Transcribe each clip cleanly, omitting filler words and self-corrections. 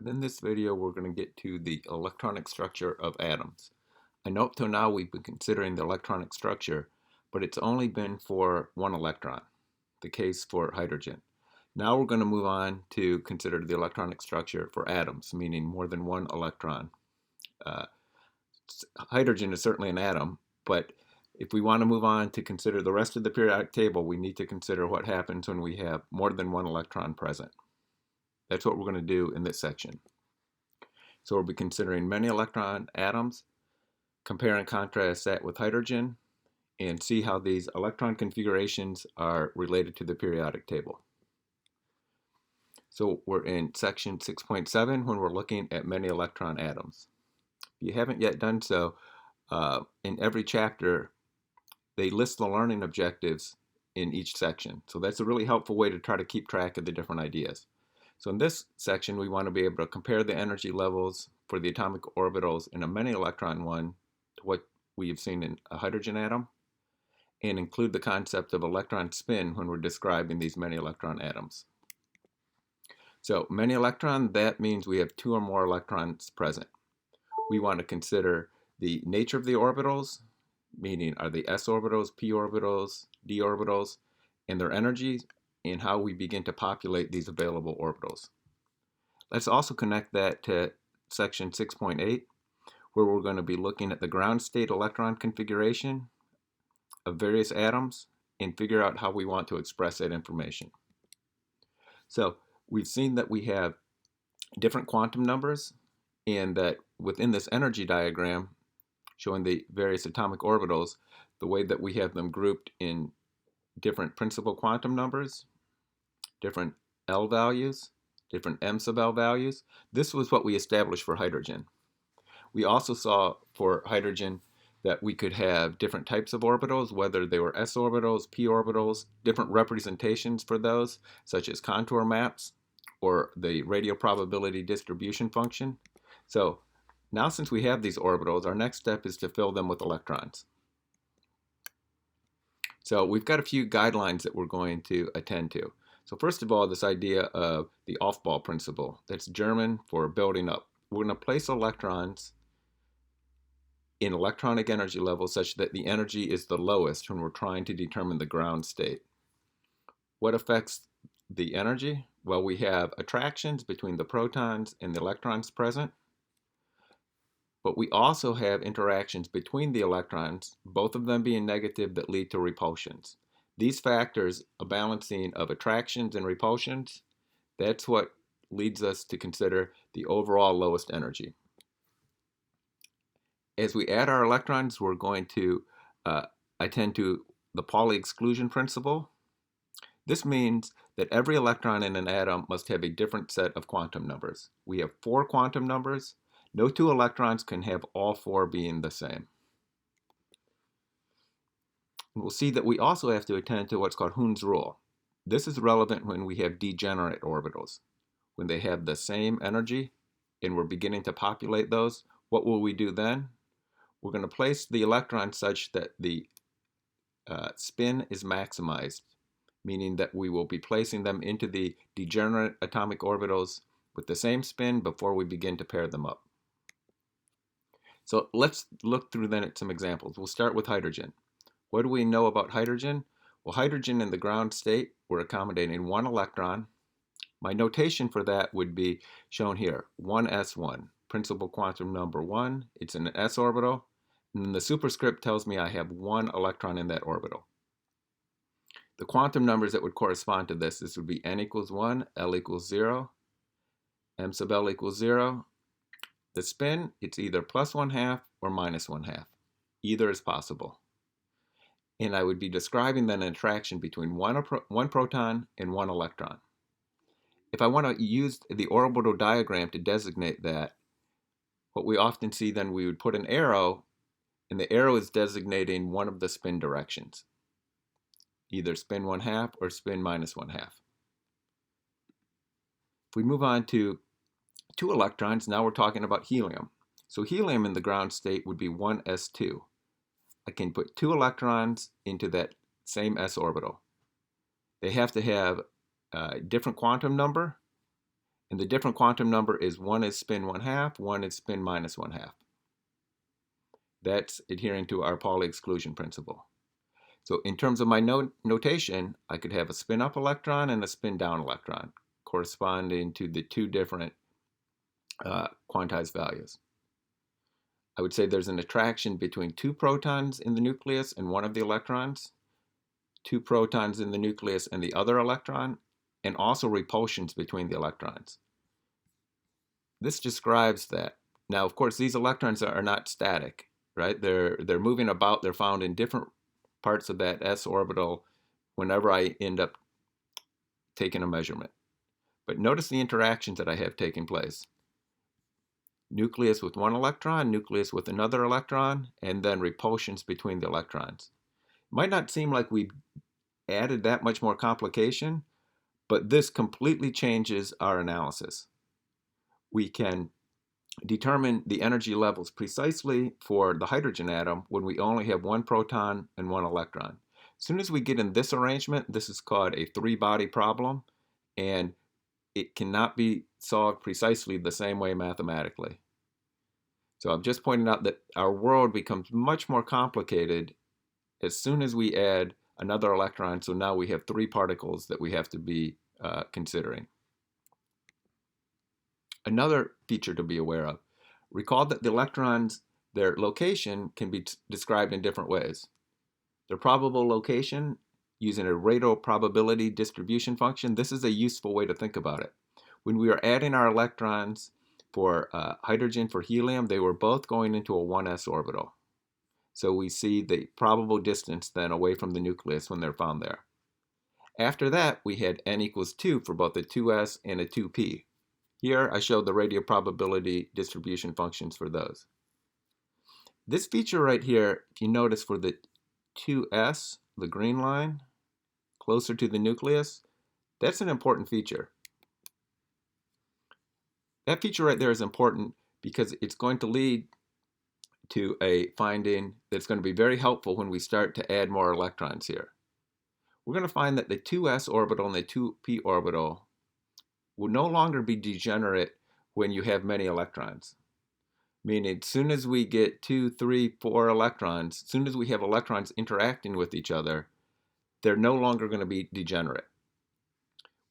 And in this video, we're going to get to the electronic structure of atoms. I know up till now we've been considering the electronic structure, but it's only been for one electron, the case for hydrogen. Now we're going to move on to consider the electronic structure for atoms, meaning more than one electron. Uh, Hydrogen is certainly an atom, but if we want to move on to consider the rest of the periodic table, we need to consider what happens when we have more than one electron present. That's what we're going to do in this section. So we'll be considering many electron atoms, compare and contrast that with hydrogen, and see how these electron configurations are related to the periodic table. So we're in section 6.7 when we're looking at many electron atoms. If you haven't yet done so, in every chapter, they list the learning objectives in each section. So that's a really helpful way to try to keep track of the different ideas. So in this section, we want to be able to compare the energy levels for the atomic orbitals in a many electron one to what we have seen in a hydrogen atom, and include the concept of electron spin when we're describing these many electron atoms. So many electron, that means we have two or more electrons present. We want to consider the nature of the orbitals, meaning are they s orbitals, p orbitals, d orbitals, and their energies, and how we begin to populate these available orbitals. Let's also connect that to section 6.8, where we're going to be looking at the ground state electron configuration of various atoms and figure out how we want to express that information. So we've seen that we have different quantum numbers, and that within this energy diagram showing the various atomic orbitals, the way that we have them grouped in different principal quantum numbers, different L values, different M sub L values. This was what we established for hydrogen. We also saw for hydrogen that we could have different types of orbitals, whether they were s orbitals, p orbitals, different representations for those, such as contour maps or the radial probability distribution function. So now since we have these orbitals, our next step is to fill them with electrons. So we've got a few guidelines that we're going to attend to. So first of all, this idea of the Aufbau principle, that's German for building up. We're going to place electrons in electronic energy levels such that the energy is the lowest when we're trying to determine the ground state. What affects the energy? Well, we have attractions between the protons and the electrons present, but we also have interactions between the electrons, both of them being negative, that lead to repulsions. These factors, a balancing of attractions and repulsions, that's what leads us to consider the overall lowest energy. As we add our electrons, we're going to attend to the Pauli exclusion principle. This means that every electron in an atom must have a different set of quantum numbers. We have 4 quantum numbers. No 2 electrons can have all 4 being the same. We'll see that we also have to attend to what's called Hund's rule. This is relevant when we have degenerate orbitals. When they have the same energy and we're beginning to populate those, what will we do then? We're going to place the electrons such that the spin is maximized, meaning that we will be placing them into the degenerate atomic orbitals with the same spin before we begin to pair them up. So let's look through then at some examples. We'll start with hydrogen. What do we know about hydrogen? Well, hydrogen in the ground state, we're accommodating 1 electron. My notation for that would be shown here, 1s1, principal quantum number 1. It's in an s orbital, and then the superscript tells me I have 1 electron in that orbital. The quantum numbers that would correspond to this would be n equals 1, l equals 0, m sub l equals 0. The spin, it's either plus 1/2 or minus 1/2. Either is possible. And I would be describing then an attraction between one proton and 1 electron. If I want to use the orbital diagram to designate that, what we often see then, we would put an arrow, and the arrow is designating one of the spin directions, either spin 1/2 or spin minus 1/2. If we move on to 2 electrons, now we're talking about helium. So helium in the ground state would be 1s2. I can put 2 electrons into that same s orbital. They have to have a different quantum number, And the different quantum number is 1 is spin 1/2, 1 is spin minus 1/2. That's adhering to our Pauli exclusion principle. So in terms of my notation, I could have a spin up electron and a spin down electron corresponding to the two different quantized values. I would say there's an attraction between 2 protons in the nucleus and one of the electrons, 2 protons in the nucleus and the other electron, and also repulsions between the electrons. This describes that. Now, of course, these electrons are not static, right? They're moving about. They're found in different parts of that s orbital whenever I end up taking a measurement. But notice the interactions that I have taking place. Nucleus with one electron, nucleus with another electron, and then repulsions between the electrons. It might not seem like we added that much more complication, but this completely changes our analysis. We can determine the energy levels precisely for the hydrogen atom when we only have one proton and one electron. As soon as we get in this arrangement, this is called a three-body problem, and it cannot be solved precisely the same way mathematically. So I'm just pointing out that our world becomes much more complicated as soon as we add another electron. So now we have 3 particles that we have to be considering. Another feature to be aware of, recall that the electrons, their location can be described in different ways. Their probable location using a radial probability distribution function, this is a useful way to think about it. When we are adding our electrons for hydrogen, for helium, they were both going into a 1s orbital. So we see the probable distance then away from the nucleus when they're found there. After that, we had n equals 2 for both a 2s and a 2p. Here I showed the radial probability distribution functions for those. This feature right here, if you notice for the 2s, the green line, closer to the nucleus, that's an important feature. That feature right there is important because it's going to lead to a finding that's going to be very helpful when we start to add more electrons here. We're going to find that the 2s orbital and the 2p orbital will no longer be degenerate when you have many electrons. Meaning, as soon as we get 2, 3, 4 electrons, as soon as we have electrons interacting with each other, they're no longer going to be degenerate.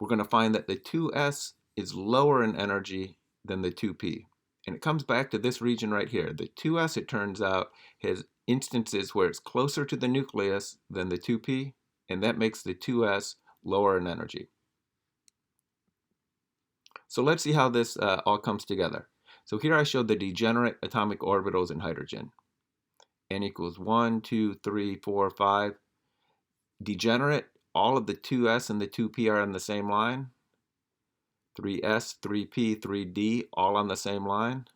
We're going to find that the 2s is lower in energy than the 2p. And it comes back to this region right here. The 2s, it turns out, has instances where it's closer to the nucleus than the 2p, and that makes the 2s lower in energy. So let's see how this all comes together. So here I showed the degenerate atomic orbitals in hydrogen. N equals 1, 2, 3, 4, 5. Degenerate, all of the 2s and the 2p are on the same line. 3s, 3p, 3d, all on the same line.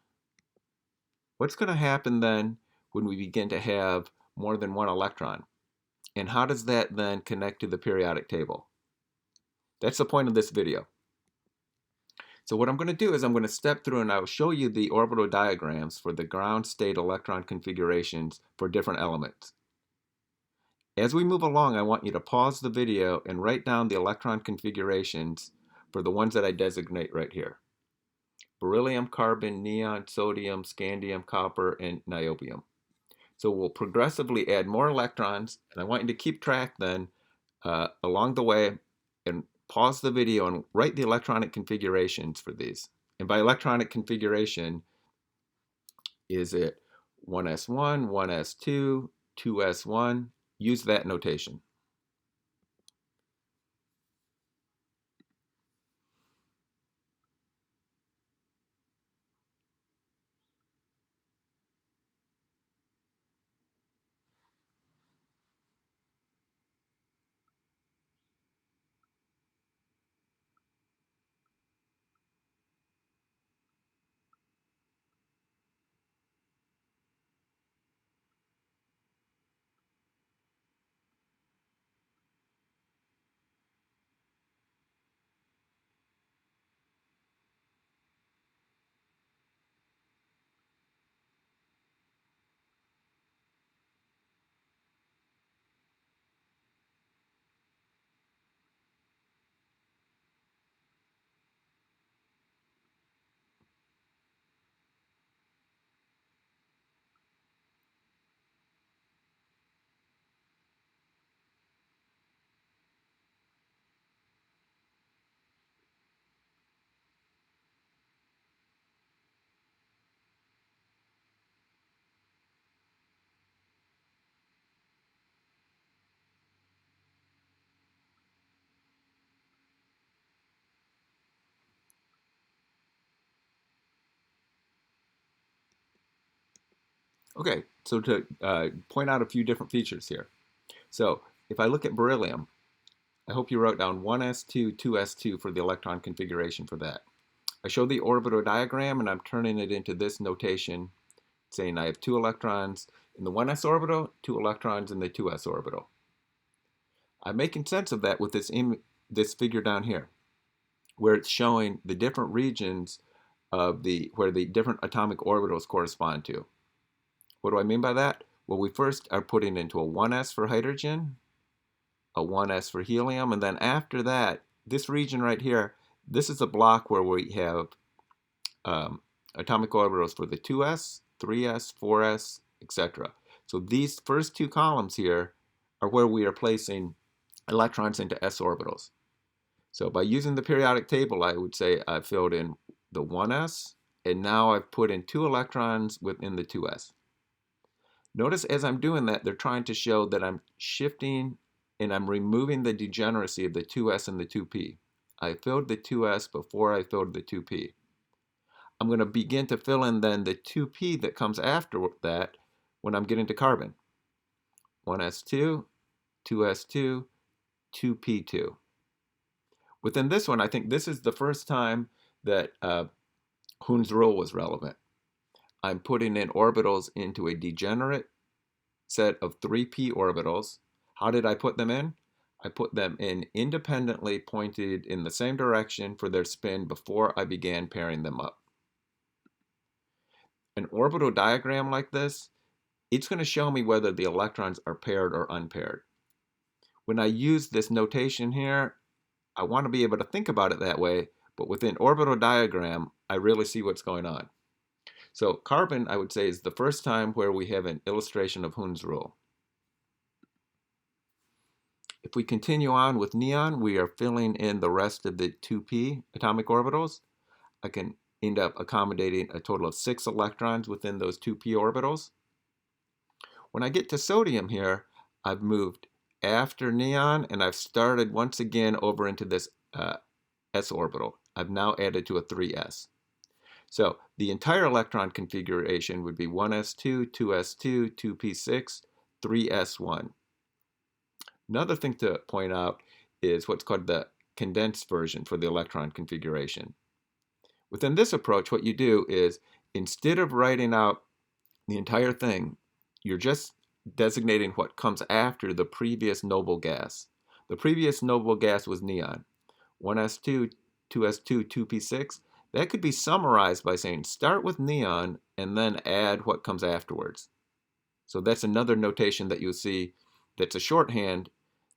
What's going to happen then when we begin to have more than one electron? And how does that then connect to the periodic table? That's the point of this video. So what I'm going to do is I'm going to step through and I'll show you the orbital diagrams for the ground state electron configurations for different elements. As we move along, I want you to pause the video and write down the electron configurations for the ones that I designate right here. Beryllium, carbon, neon, sodium, scandium, copper, and niobium. So we'll progressively add more electrons, and I want you to keep track then along the way and pause the video and write the electronic configurations for these. And by electronic configuration, is it 1s1, 1s2, 2s1? Use that notation. Okay, so to point out a few different features here. So if I look at beryllium, I hope you wrote down 1s2, 2s2 for the electron configuration for that. I show the orbital diagram and I'm turning it into this notation saying I have 2 electrons in the 1s orbital, 2 electrons in the 2s orbital. I'm making sense of that with this figure down here, where it's showing the different regions of where the different atomic orbitals correspond to. What do I mean by that? Well, we first are putting into a 1s for hydrogen, a 1s for helium, and then after that, this region right here, this is a block where we have atomic orbitals for the 2s, 3s, 4s, etc. So these first 2 columns here are where we are placing electrons into s orbitals. So by using the periodic table, I would say I've filled in the 1s, and now I've put in 2 electrons within the 2s. Notice as I'm doing that, they're trying to show that I'm shifting and I'm removing the degeneracy of the 2s and the 2p. I filled the 2s before I filled the 2p. I'm going to begin to fill in then the 2p that comes after that when I'm getting to carbon. 1s2, 2s2, 2p2. Within this one, I think this is the first time that Hund's rule was relevant. I'm putting in orbitals into a degenerate set of 3p orbitals. How did I put them in? I put them in independently pointed in the same direction for their spin before I began pairing them up. An orbital diagram like this, it's going to show me whether the electrons are paired or unpaired. When I use this notation here, I want to be able to think about it that way, but within orbital diagram, I really see what's going on. So carbon, I would say, is the first time where we have an illustration of Hund's rule. If we continue on with neon, we are filling in the rest of the 2p atomic orbitals. I can end up accommodating a total of 6 electrons within those 2p orbitals. When I get to sodium here, I've moved after neon and I've started once again over into this s orbital. I've now added to a 3s. So the entire electron configuration would be 1s2, 2s2, 2p6, 3s1. Another thing to point out is what's called the condensed version for the electron configuration. Within this approach, what you do is instead of writing out the entire thing, you're just designating what comes after the previous noble gas. The previous noble gas was neon. 1s2, 2s2, 2p6. That could be summarized by saying start with neon and then add what comes afterwards. So that's another notation that you'll see that's a shorthand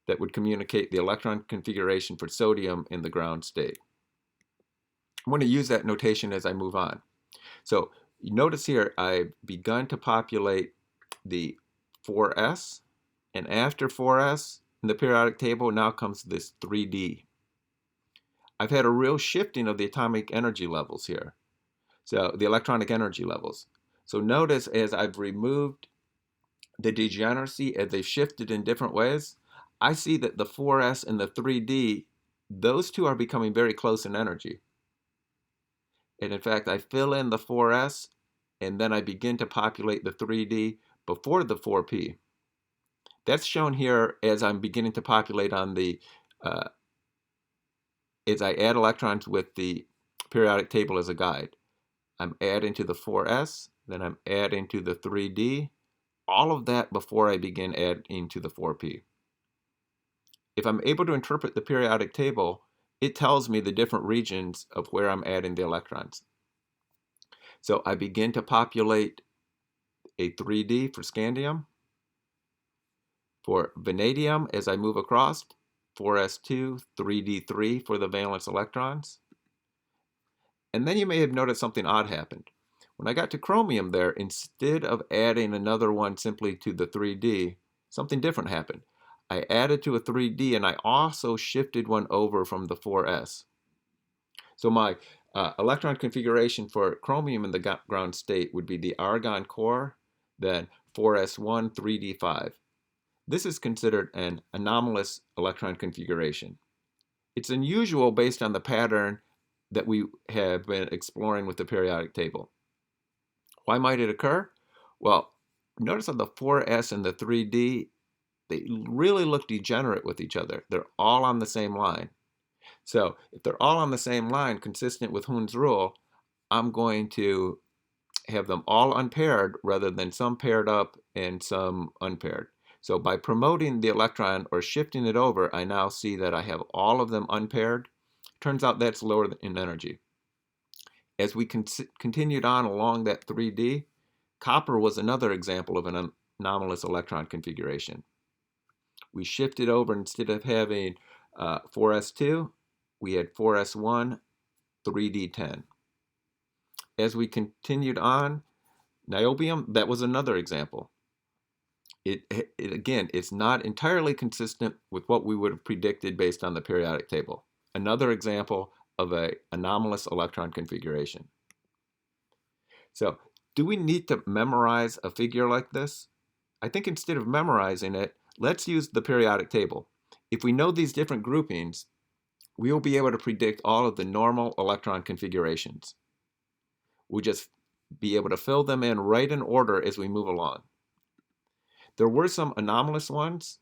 that would communicate the electron configuration for sodium in the ground state. I'm going to use that notation as I move on. So you notice here I've begun to populate the 4s, and after 4s in the periodic table now comes this 3d. I've had a real shifting of the atomic energy levels here. So the electronic energy levels. So notice as I've removed the degeneracy, as they've shifted in different ways, I see that the 4s and the 3d, those two are becoming very close in energy. And in fact, I fill in the 4s and then I begin to populate the 3d before the 4p. That's shown here as I'm beginning to populate on the as I add electrons with the periodic table as a guide. I'm adding to the 4s, then I'm adding to the 3d, all of that before I begin adding to the 4p. If I'm able to interpret the periodic table, it tells me the different regions of where I'm adding the electrons. So I begin to populate a 3d for scandium. For vanadium, as I move across, 4s2, 3d3 for the valence electrons. And then you may have noticed something odd happened. When I got to chromium there, instead of adding another one simply to the 3d, something different happened. I added to a 3d and I also shifted one over from the 4s. So my electron configuration for chromium in the ground state would be the argon core, then 4s1, 3d5. This is considered an anomalous electron configuration. It's unusual based on the pattern that we have been exploring with the periodic table. Why might it occur? Well, Notice on the 4s and the 3d, they really look degenerate with each other. They're all on the same line. So if they're all on the same line, consistent with Hund's rule, I'm going to have them all unpaired rather than some paired up and some unpaired. So by promoting the electron or shifting it over, I now see that I have all of them unpaired. Turns out that's lower in energy. As we continued on along that 3D, copper was another example of an anomalous electron configuration. We shifted over, instead of having 4s2, we had 4s1, 3d10. As we continued on, niobium, that was another example. Again, it's not entirely consistent with what we would have predicted based on the periodic table. Another example of an anomalous electron configuration. So, do we need to memorize a figure like this? I think instead of memorizing it, let's use the periodic table. If we know these different groupings, we will be able to predict all of the normal electron configurations. We'll just be able to fill them in right in order as we move along. There were some anomalous ones.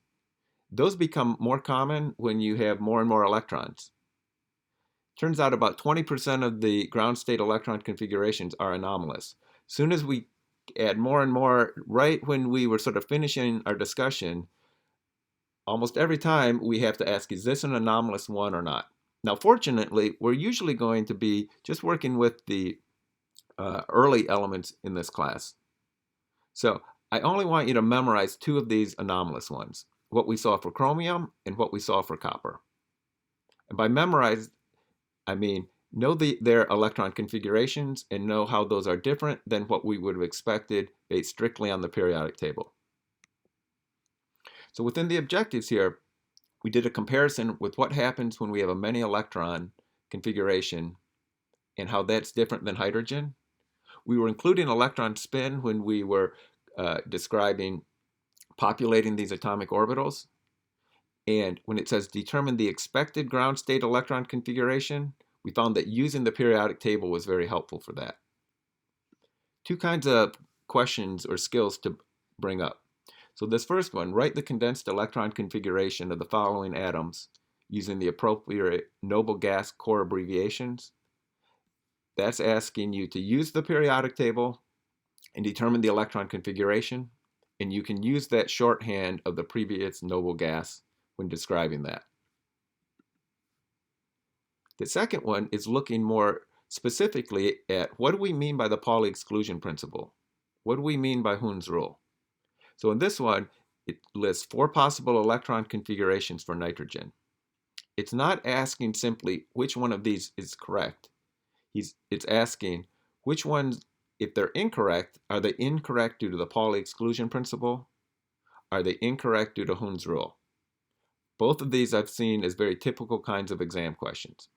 Those become more common when you have more and more electrons. Turns out about 20% of the ground state electron configurations are anomalous. Soon as we add more and more, right when we were sort of finishing our discussion, almost every time we have to ask, is this an anomalous one or not? Now, fortunately, we're usually going to be just working with the early elements in this class. So I only want you to memorize two of these anomalous ones, what we saw for chromium and what we saw for copper. And by memorize, I mean know their electron configurations and know how those are different than what we would have expected based strictly on the periodic table. So within the objectives here, we did a comparison with what happens when we have a many electron configuration and how that's different than hydrogen. We were including electron spin when we were describing populating these atomic orbitals. And when it says determine the expected ground state electron configuration, we found that using the periodic table was very helpful for that. Two kinds of questions or skills to bring up. So this first one, write the condensed electron configuration of the following atoms using the appropriate noble gas core abbreviations. That's asking you to use the periodic table and determine the electron configuration, and you can use that shorthand of the previous noble gas when describing that. The second one is looking more specifically at what do we mean by the Pauli exclusion principle? What do we mean by Hund's rule? So in this one, it lists 4 possible electron configurations for nitrogen. It's not asking simply which one of these is correct. It's asking which ones, if they're incorrect, are they incorrect due to the Pauli exclusion principle? Are they incorrect due to Hund's rule? Both of these I've seen as very typical kinds of exam questions.